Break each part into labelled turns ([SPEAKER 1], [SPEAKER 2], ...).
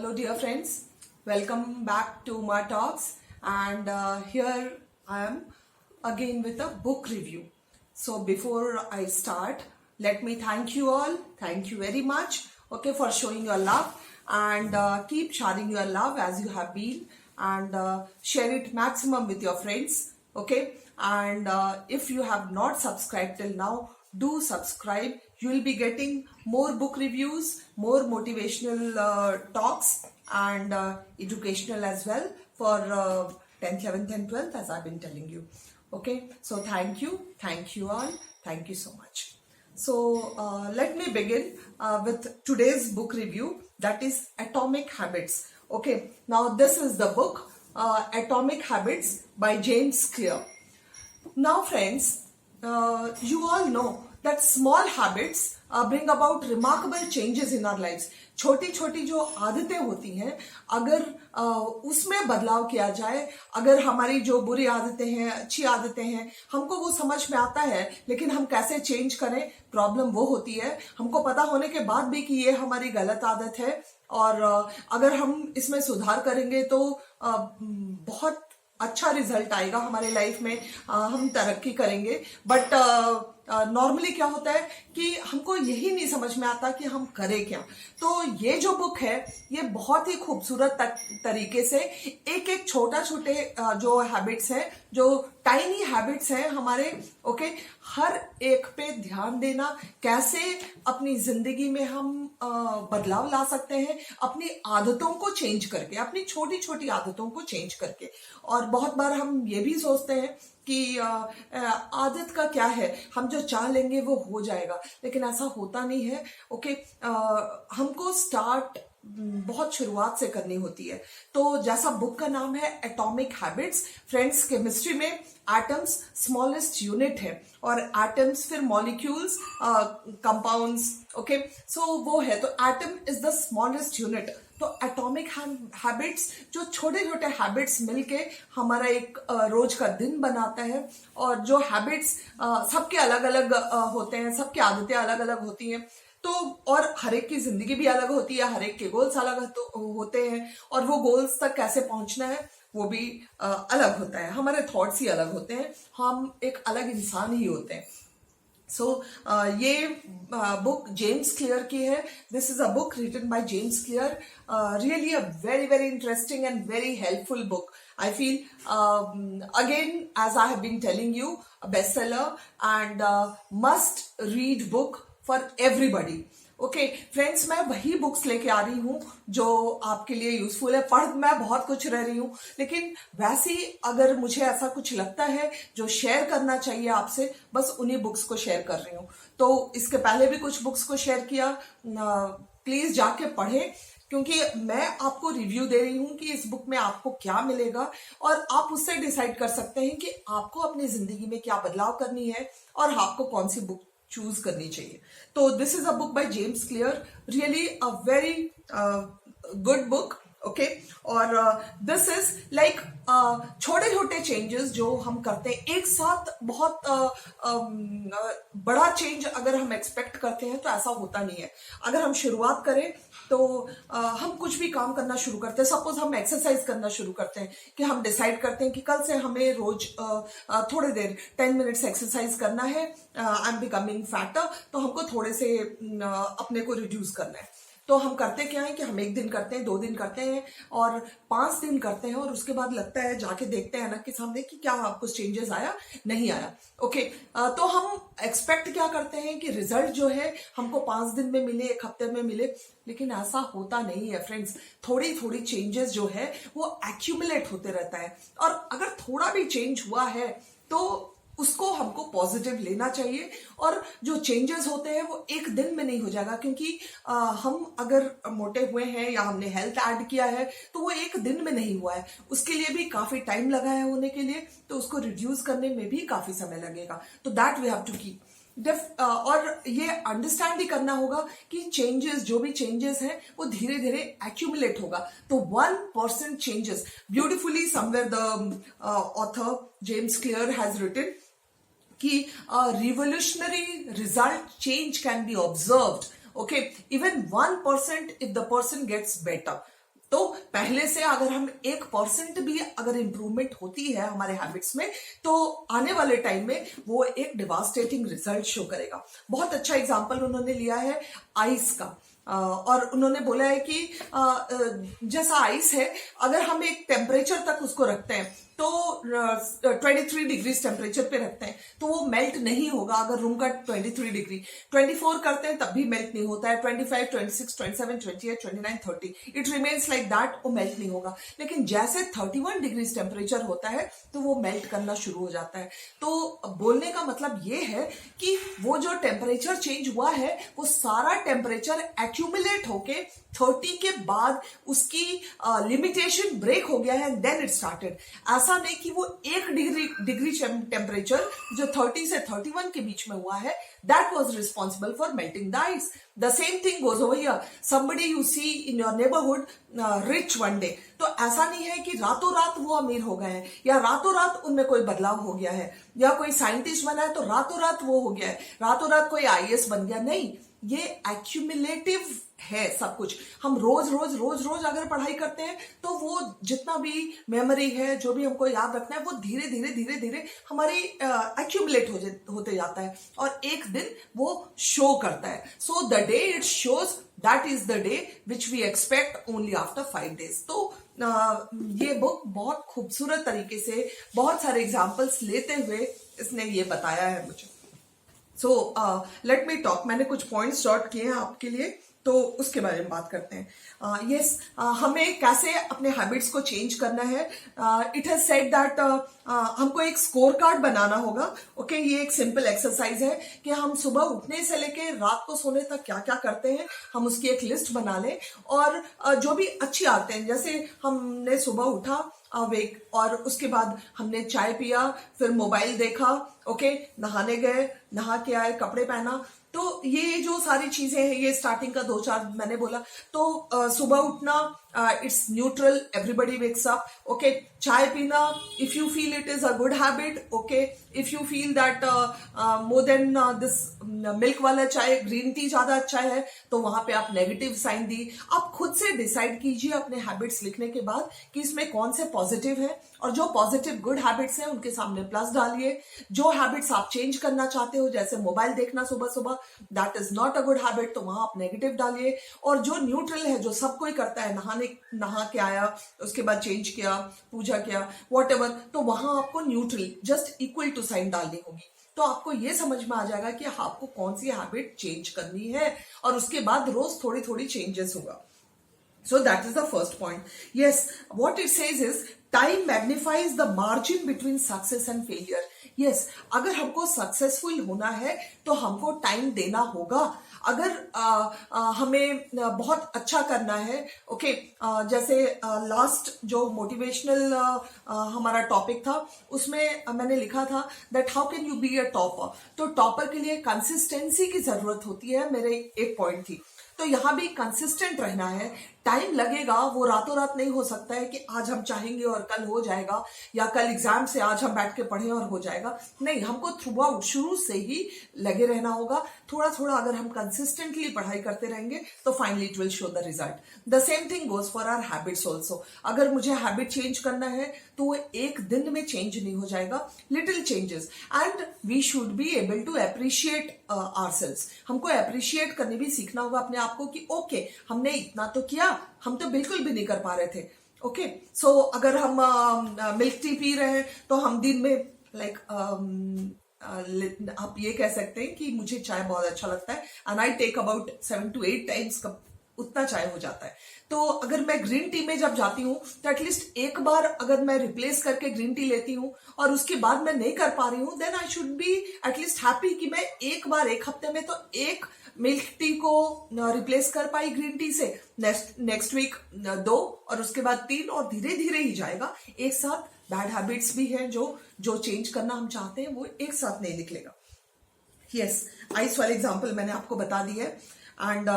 [SPEAKER 1] Hello, dear friends. Welcome back to my talks. And here I am again with a book review. So, before I start, let me thank you all. Thank you very much, okay, for showing your love. And keep sharing your love as you have been. And share it maximum with your friends, okay. And if you have not subscribed till now, do subscribe. You will be getting more book reviews, more motivational talks, and educational as well for 10th, 11th, and 12th, as I've been telling you. Okay, so thank you all, thank you so much. So let me begin with today's book review, that is Atomic Habits. Okay, now this is the book Atomic Habits by James Clear. Now friends, you all know that small habits bring about remarkable changes in our lives. छोटी छोटी जो आदतें होती हैं, अगर उसमें बदलाव किया जाए, अगर हमारी जो बुरी आदतें हैं, अच्छी आदतें हैं, हमको वो समझ में आता है, लेकिन हम कैसे चेंज करें, प्रॉब्लम वो होती है हमको पता होने के बाद भी कि ये हमारी गलत आदत है, और अगर हम इसमें सुधार करेंगे तो बहुत अच्छा रिजल्ट आएगा हमारे लाइफ में, हम तरक्की करेंगे. बट नॉर्मली क्या होता है कि हमको यही नहीं समझ में आता कि हम करें क्या. तो ये जो बुक है, ये बहुत ही खूबसूरत तरीके से एक एक छोटे जो हैबिट्स हैं, जो टाइनी हैबिट्स हैं हमारे, ओके, हर एक पे ध्यान देना, कैसे अपनी जिंदगी में हम बदलाव ला सकते हैं, अपनी आदतों को चेंज करके, अपनी छोटी छोटी आदतों को चेंज करके. और बहुत बार हम ये भी सोचते हैं कि आदत का क्या है, हम जो चाह लेंगे वो हो जाएगा, लेकिन ऐसा होता नहीं है. ओके, हमको स्टार्ट बहुत शुरुआत से करनी होती है. तो जैसा बुक का नाम है एटॉमिक हैबिट्स, फ्रेंड्स केमिस्ट्री में एटम्स स्मॉलेस्ट यूनिट है, और एटम्स फिर मॉलिक्यूल्स, कंपाउंड्स, ओके, सो वो है. तो atom is the smallest unit. तो एटॉमिक हैबिट्स, जो छोटे छोटे हैबिट्स मिलके हमारा एक रोज का दिन बनाता है. और जो हैबिट्स सबके अलग अलग होते हैं, सबकी आदतें अलग अलग होती हैं. तो और हर एक की जिंदगी भी अलग होती है, हर एक के गोल्स अलग होते हैं, और वो गोल्स तक कैसे पहुंचना है वो भी अलग होता है. हमारे थॉट्स ही अलग होते हैं, हम एक अलग इंसान ही होते हैं. सो ये बुक जेम्स क्लियर की है. This is a book written by James Clear. Really a very very interesting and very helpful book. I feel again, as I have been telling you, a bestseller and must read book for everybody. Okay friends, मैं वही books लेके आ रही हूँ जो आपके लिए useful है. पढ़ मैं बहुत कुछ रह रही हूँ, लेकिन वैसे ही अगर मुझे ऐसा कुछ लगता है जो शेयर करना चाहिए आपसे, बस उन्हीं बुक्स को शेयर कर रही हूँ. तो इसके पहले भी कुछ बुक्स को शेयर किया, प्लीज जाके पढ़े, क्योंकि मैं आपको रिव्यू दे रही हूं कि इस बुक में आपको क्या मिलेगा, और आप उससे डिसाइड कर सकते हैं कि आपको अपनी जिंदगी में क्या बदलाव करनी है और आपको कौन सी बुक चूज करनी चाहिए. तो this is a book by James Clear, really a very good book. Okay, और दिस इज लाइक छोटे छोटे चेंजेस जो हम करते हैं एक साथ. बहुत बड़ा चेंज अगर हम एक्सपेक्ट करते हैं तो ऐसा होता नहीं है. अगर हम शुरुआत करें तो हम कुछ भी काम करना शुरू करते हैं. सपोज हम एक्सरसाइज करना शुरू करते हैं, कि हम डिसाइड करते हैं कि कल से हमें रोज थोड़ी देर 10 मिनट्स एक्सरसाइज करना है. आई एम बिकमिंग फैटर, तो हमको थोड़े से अपने को रिड्यूस करना है. तो हम करते क्या है कि हम 1 दिन करते हैं, 2 दिन करते हैं, और 5 दिन करते हैं, और उसके बाद लगता है, जाके देखते हैं ना कि सामने कि क्या कुछ चेंजेस आया, नहीं आया. ओके, तो हम एक्सपेक्ट क्या करते हैं कि रिजल्ट जो है हमको 5 दिन में मिले, 1 हफ्ते में मिले, लेकिन ऐसा होता नहीं है फ्रेंड्स. थोड़ी थोड़ी चेंजेस जो है वो एक्यूमुलेट होते रहता है, और अगर थोड़ा भी चेंज हुआ है तो उसको हमको पॉजिटिव लेना चाहिए. और जो चेंजेस होते हैं वो एक दिन में नहीं हो जाएगा, क्योंकि हम अगर मोटे हुए हैं या हमने हेल्थ ऐड किया है तो वो एक दिन में नहीं हुआ है, उसके लिए भी काफी टाइम लगा है होने के लिए. तो उसको रिड्यूस करने में भी काफी समय लगेगा. तो that we have to keep. और ये अंडरस्टैंड भी करना होगा कि चेंजेस, जो भी चेंजेस हैं वो धीरे धीरे एक्यूमुलेट होगा. तो 1% changes, beautifully somewhere the author James Clear has written कि revolutionary result change can be observed. Okay, even 1% if the person gets better. तो पहले से अगर हम 1% भी अगर इंप्रूवमेंट होती है हमारे हैबिट्स में, तो आने वाले टाइम में वो एक डिवास्टेटिंग रिजल्ट शो करेगा। बहुत अच्छा एग्जांपल उन्होंने लिया है आइस का, और उन्होंने बोला है कि जैसा आइस है, अगर हम एक टेम्परेचर तक उसको रखते हैं तो 23 डिग्री टेम्परेचर पे रखते हैं तो वो मेल्ट नहीं होगा। अगर रूम का 23 डिग्री 24 करते हैं तब भी मेल्ट नहीं होता है, 25, 26, 27, 28, 29, 30 इट रिमेन्स लाइक दैट, वो मेल्ट नहीं होगा। लेकिन जैसे 31 डिग्री टेम्परेचर होता है तो वो मेल्ट करना शुरू हो जाता है। तो बोलने का मतलब ये है कि वो जो टेम्परेचर चेंज हुआ है वो सारा टेम्परेचर एक्यूमुलेट होके 30 के बाद उसकी लिमिटेशन ब्रेक हो गया है, देन इट स्टार्टेड। ऐसा नहीं कि वो 1 डिग्री टेम्परेचर जो 30 से 31 के बीच में हुआ है, that was responsible for melting the ice. The same thing goes over here, somebody you see in your neighbourhood rich one day, तो ऐसा नहीं है कि रातों रात वो अमीर हो गए हैं या रातों रात उनमें कोई बदलाव हो गया है, या कोई साइंटिस्ट बना है तो रातों रात वो हो गया है, रातों रात कोई आईएएस बन गया। नहीं, ये एक्यूमुलेटिव है सब कुछ। हम रोज रोज रोज रोज अगर पढ़ाई करते हैं तो वो जितना भी मेमोरी है, जो भी हमको याद रखना है, वो धीरे धीरे धीरे धीरे हमारी एक्यूमुलेट होते जाता है और एक दिन वो शो करता है। So the day it shows, that is the day which we expect only after 5 days। तो ये बुक बहुत खूबसूरत तरीके से बहुत सारे एग्जाम्पल्स लेते हुए इसने ये बताया है मुझे। सो लेट मी टॉक, मैंने कुछ पॉइंट्स जॉट किए हैं आपके लिए, तो उसके बारे में बात करते हैं। यस, हमें कैसे अपने हैबिट्स को चेंज करना है। इट हैज सेड दैट हमको एक स्कोर कार्ड बनाना होगा। ओके, ये एक सिंपल एक्सरसाइज है कि हम सुबह उठने से लेके रात को सोने तक क्या क्या करते हैं, हम उसकी एक लिस्ट बना लें। और जो भी अच्छी आदतें हैं, जैसे हमने सुबह उठा अवेक और उसके बाद हमने चाय पिया, फिर मोबाइल देखा, ओके, नहाने गए, नहा के आए, कपड़े पहना, तो ये जो सारी चीजें हैं, ये स्टार्टिंग का 2-4 मैंने बोला। तो सुबह उठना, it's neutral, everybody wakes up, okay. चाय पीना, if you feel it is a good habit, okay. If you feel that more than this milk वाला चाय, ग्रीन टी ज्यादा अच्छा है, तो वहां पे आप नेगेटिव साइन दी। आप खुद से डिसाइड कीजिए अपने हैबिट्स लिखने के बाद कि इसमें कौन से पॉजिटिव है, और जो पॉजिटिव गुड हैबिट्स हैं उनके सामने प्लस डालिए। जो हैबिट्स आप चेंज करना चाहते हो, जैसे मोबाइल देखना सुबह सुबह, that is not a good habit, तो वहां आप नेगेटिव डालिए। और जो न्यूट्रल है, जो सब कोई करता है, नहा के आया, उसके बाद चेंज किया, पूजा किया, व्हाटएवर, तो वहां आपको neutral just equal to sign डालनी होगी। तो आपको ये समझ में आ जाएगा कि आपको कौन सी हैबिट चेंज करनी है, और उसके बाद रोज थोड़ी थोड़ी चेंजेस होगा। So that is the first point. Yes, what it says is time magnifies the margin between success and failure. Yes, अगर हमको सक्सेसफुल होना है तो हमको टाइम देना होगा। अगर हमें बहुत अच्छा करना है, ओके, जैसे लास्ट जो मोटिवेशनल हमारा टॉपिक था, उसमें मैंने लिखा था that how can you be a topper. तो टॉपर के लिए कंसिस्टेंसी की जरूरत होती है, मेरे एक पॉइंट थी। तो यहां भी कंसिस्टेंट रहना है, टाइम लगेगा, वो रातों रात नहीं हो सकता है कि आज हम चाहेंगे और कल हो जाएगा, या कल एग्जाम से आज हम बैठ के पढ़ें और हो जाएगा। नहीं, हमको थ्रू आउट शुरू से ही लगे रहना होगा। थोड़ा थोड़ा अगर हम कंसिस्टेंटली पढ़ाई करते रहेंगे तो finally it will show the result. The same thing goes for our habits also. अगर मुझे हैबिट चेंज करना है तो वो एक दिन में चेंज नहीं हो जाएगा, little changes, and we should be able to appreciate ourselves. हमको अप्रिशिएट करने भी सीखना होगा अपने आप को कि ओके, हमने इतना तो किया, हम तो बिल्कुल भी नहीं कर पा रहे थे। ओके, सो अगर हम मिल्क टी पी रहे हैं तो हम दिन में लाइक आप ये कह सकते हैं कि मुझे चाय बहुत अच्छा लगता है, and I take about 7 to 8 times cup, उतना चाय हो जाता है। तो अगर मैं ग्रीन टी में जब जाती हूँ तो एटलीस्ट एक बार अगर मैं रिप्लेस करके ग्रीन टी लेती हूँ और उसके बाद मैं नहीं कर पा रही हूँ, then I should be at least happy कि मैं एक बार एक हफ्ते में तो एक मिल्क टी को रिप्लेस कर पाई ग्रीन टी से, नेक्स्ट वीक 2 और उसके बाद 3, और धीरे धीरे ही जाएगा। एक साथ बैड हैबिट्स भी हैं जो चेंज करना हम चाहते हैं, वो एक साथ नहीं निकलेगा। यस, आइस वाले एग्जाम्पल मैंने आपको बता दी है। And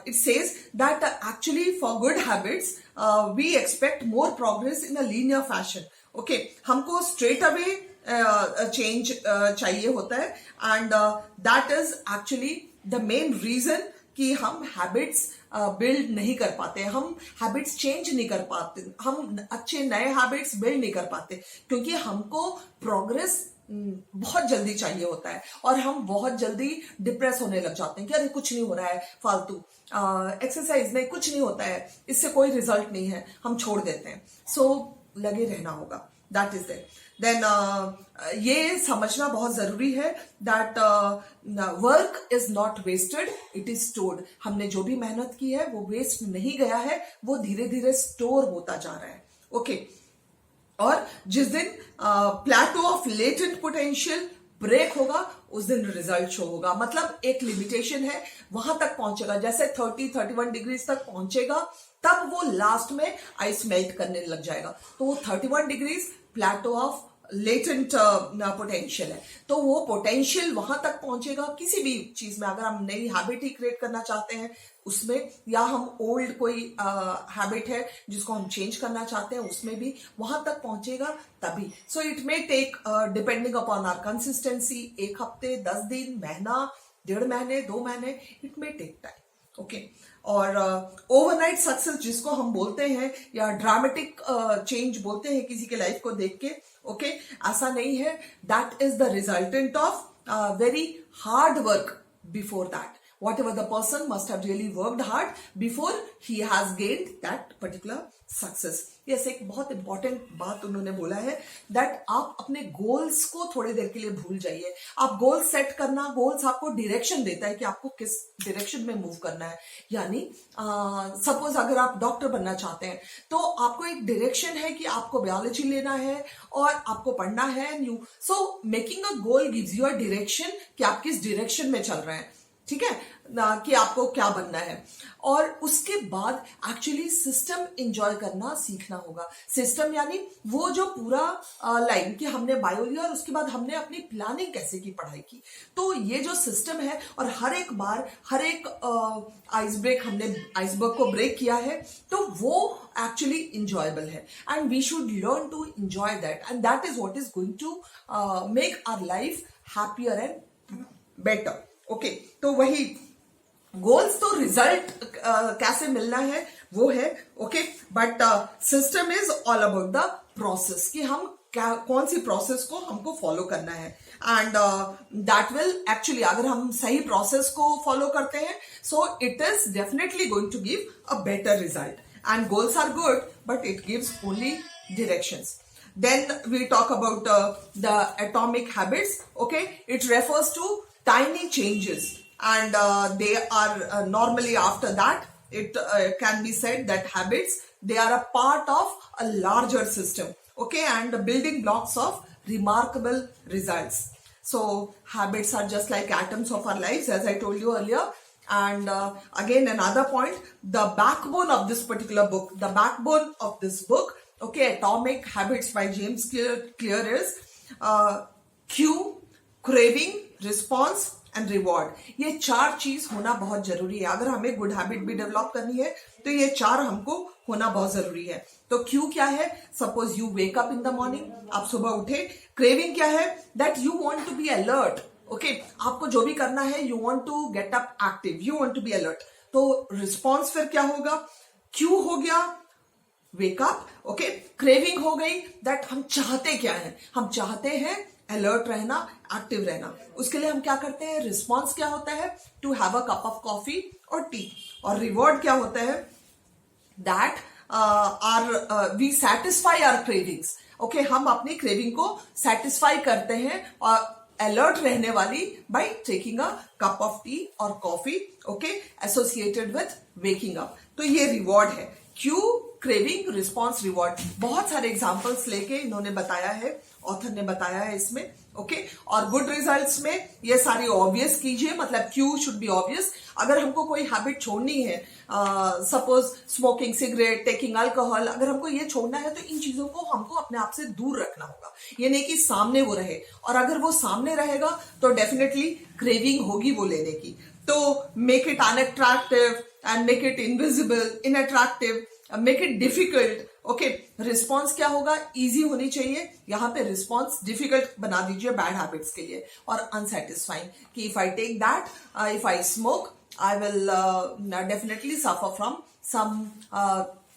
[SPEAKER 1] it says that actually for good habits we expect more progress in a linear fashion. Okay, हमको straight away change चाहिए होता है, and that is actually the main reason कि हम habits बिल्ड नहीं कर पाते, हम हैबिट्स चेंज नहीं कर पाते, हम अच्छे नए हैबिट्स बिल्ड नहीं कर पाते, क्योंकि हमको प्रोग्रेस बहुत जल्दी चाहिए होता है और हम बहुत जल्दी डिप्रेस होने लग जाते हैं कि अरे कुछ नहीं हो रहा है, फालतू एक्सरसाइज नहीं, कुछ नहीं होता है, इससे कोई रिजल्ट नहीं है, हम छोड़ देते हैं। सो लगे रहना होगा, दैट इज इट। देन ये समझना बहुत जरूरी है that work is not wasted, it is stored. हमने जो भी मेहनत की है वो वेस्ट नहीं गया है, वो धीरे धीरे स्टोर होता जा रहा है। ओके और जिस दिन प्लेटो ऑफ लेटेंट पोटेंशियल ब्रेक होगा उस दिन रिजल्ट शो होगा। मतलब एक लिमिटेशन है, वहां तक पहुंचेगा, जैसे 30-31 डिग्रीज तक पहुंचेगा तब वो लास्ट में आइस मेल्ट करने लग जाएगा, तो वो 31 degrees plateau of latent potential है। तो वो पोटेंशियल वहां तक पहुंचेगा किसी भी चीज में। अगर हम नई हैबिट ही क्रिएट करना चाहते हैं उसमें, या हम ओल्ड कोई हैबिट है जिसको हम चेंज करना चाहते हैं उसमें भी वहां तक पहुंचेगा तभी। So it may take depending upon our consistency, 1 हफ्ते, 10 दिन, महीना, 1.5 महीने, 2 महीने, it may take time. Okay और ओवरनाइट सक्सेस जिसको हम बोलते हैं या ड्रामेटिक चेंज बोलते हैं किसी के लाइफ को देख के, ओके ऐसा नहीं है। That is the resultant of very hard work before that. Whatever the person must have really worked hard before he has gained that particular success. Yes, एक बहुत इंपॉर्टेंट बात उन्होंने बोला है दैट आप अपने गोल्स को थोड़ी देर के लिए भूल जाइए। आप गोल सेट करना, गोल्स आपको डायरेक्शन देता है कि आपको किस डायरेक्शन में मूव करना है। यानी सपोज अगर आप डॉक्टर बनना चाहते हैं तो आपको एक डायरेक्शन है कि आपको बायोलॉजी लेना है और आपको पढ़ना है new. So making a goal gives you a direction कि आप किस डायरेक्शन में चल रहे हैं, ठीक है ना, कि आपको क्या बनना है। और उसके बाद एक्चुअली सिस्टम एंजॉय करना सीखना होगा। सिस्टम यानी वो जो पूरा लाइन कि हमने बायो लिया और उसके बाद हमने अपनी प्लानिंग कैसे की पढ़ाई की, तो ये जो सिस्टम है और हर एक बार हर एक हमने आइसबर्ग को ब्रेक किया है, तो वो एक्चुअली इंजॉयबल है and we should learn to enjoy that and that is what is going to make our life happier and better. Okay तो वही गोल्स तो रिजल्ट कैसे मिलना है वो है। Okay but system is all about the process कि हम कौन सी प्रोसेस को हमको फॉलो करना है एंड दैट विल एक्चुअली, अगर हम सही प्रोसेस को फॉलो करते हैं so it is definitely going to give a better result. And goals are good but it gives only directions. Then we talk about the atomic habits. Okay, it refers to tiny changes and they are normally after that it can be said that habits, they are a part of a larger system, okay, and building blocks of remarkable results. So habits are just like atoms of our lives, as I told you earlier. And again another point, the backbone of this particular book, the backbone of this book, okay, Atomic Habits by James Clear is cue, craving, response and reward. ये 4 चीज होना बहुत जरूरी है। अगर हमें good habit भी develop करनी है तो ये 4 हमको होना बहुत जरूरी है। तो क्यू क्या है? Suppose you wake up in the morning, आप सुबह उठे। क्रेविंग क्या है? That you want to be alert. Okay आपको जो भी करना है you want to get up active, you want to be alert. तो रिस्पॉन्स फिर क्या होगा? क्यू हो गया वेक अप, ओके। क्रेविंग हो गई दैट हम चाहते क्या है? हम चाहते हैं अलर्ट रहना, एक्टिव रहना। उसके लिए हम क्या करते हैं? रिस्पॉन्स क्या होता है? To have a cup of coffee और टी। और रिवॉर्ड क्या होता है? That we satisfy our cravings. Okay हम अपनी क्रेविंग को सेटिस्फाई करते हैं और अलर्ट रहने वाली by taking a cup of tea और coffee, okay, associated with waking up. तो ये रिवॉर्ड है। Cue, craving, response, reward. बहुत सारे एग्जाम्पल्स लेके इन्होंने बताया है, ऑथर ने बताया है इसमें, ओके। और गुड रिजल्ट्स में ये सारी ऑब्वियस कीजिए, मतलब क्यू शुड बी ऑब्वियस। अगर हमको कोई हैबिट छोड़नी है, suppose smoking, cigarette, taking alcohol, अगर हमको ये छोड़ना है तो इन चीजों को हमको अपने आप से दूर रखना होगा। ये नहीं कि सामने वो रहे, और अगर वो सामने रहेगा तो डेफिनेटली क्रेविंग होगी वो लेने की। तो make it unattractive and make it invisible, unattractive, make it difficult. Okay response क्या होगा? इजी होनी चाहिए। यहां पे रिस्पॉन्स डिफिकल्ट बना दीजिए बैड हैबिट्स के लिए। और अनसेटिस्फाइंग कि if I take that, if I smoke, I will definitely suffer from some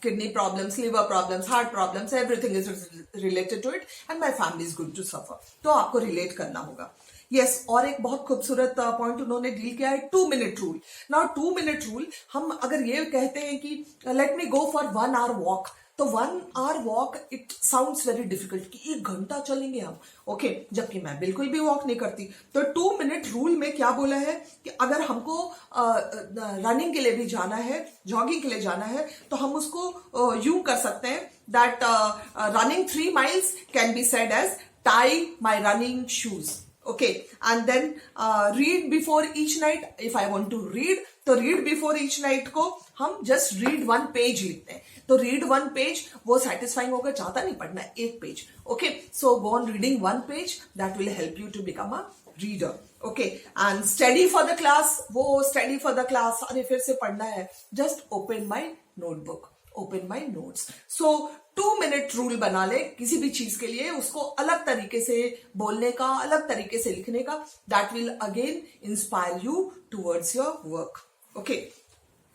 [SPEAKER 1] kidney problems, liver problems, heart problems. Everything is related to it, and my family is going to suffer. तो आपको relate करना होगा. Yes और एक बहुत खूबसूरत point उन्होंने deal किया है 2 minute rule. Now 2 minute rule हम अगर ये कहते हैं कि let me go for 1 hour walk, तो 1 hour walk it sounds very difficult कि 1 घंटा चलेंगे हम, ओके जबकि मैं बिल्कुल भी वॉक नहीं करती. तो 2 मिनट रूल में क्या बोला है कि अगर हमको रनिंग के लिए भी जाना है, जॉगिंग के लिए जाना है, तो हम उसको यूं कर सकते हैं that running 3 miles can be said as tie my running shoes. Okay, and then read before each night. If I want to read, तो read before each night को हम just read 1 page लिखते हैं. तो read 1 page वो satisfying होगा, चाहता नहीं पढ़ना 1 page. Okay, so go on reading 1 page. That will help you to become a reader. Okay, and study for the class. वो study for the class अरे फिर से पढ़ना है. Just open my notebook, open my notes. So 2 minute rule बना ले किसी भी चीज के लिए, उसको अलग तरीके से बोलने का, अलग तरीके से लिखने का. That will again inspire you towards your work. Okay,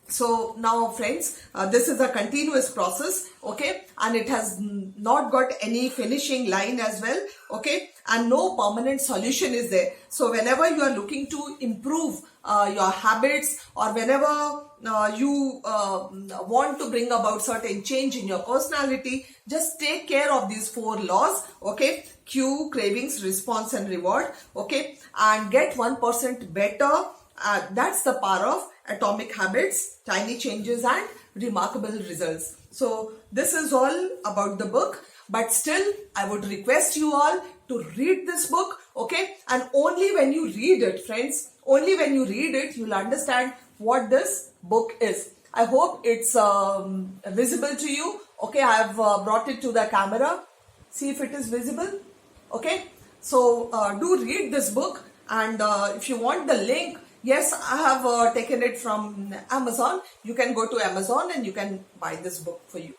[SPEAKER 1] so now friends, this is a continuous process, okay, and it has not got any finishing line as well, okay, and no permanent solution is there. So whenever you are looking to improve your habits, or whenever you want to bring about certain change in your personality, just take care of these 4 laws, okay, cue, cravings, response and reward, okay, and get 1% better. That's the power of atomic habits, tiny changes and remarkable results. So this is all about the book, but still I would request you all to read this book, okay, and only when you read it, friends, only when you read it, you'll understand what this book is. I hope it's visible to you. Okay, I have brought it to the camera. See if it is visible. Okay, so do read this book, and if you want the link, yes, I have taken it from Amazon. You can go to Amazon and you can buy this book for you.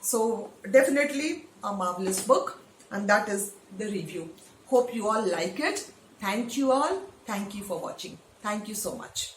[SPEAKER 1] So definitely a marvelous book, and that is the review. Hope you all like it. Thank you all. Thank you for watching. Thank you so much.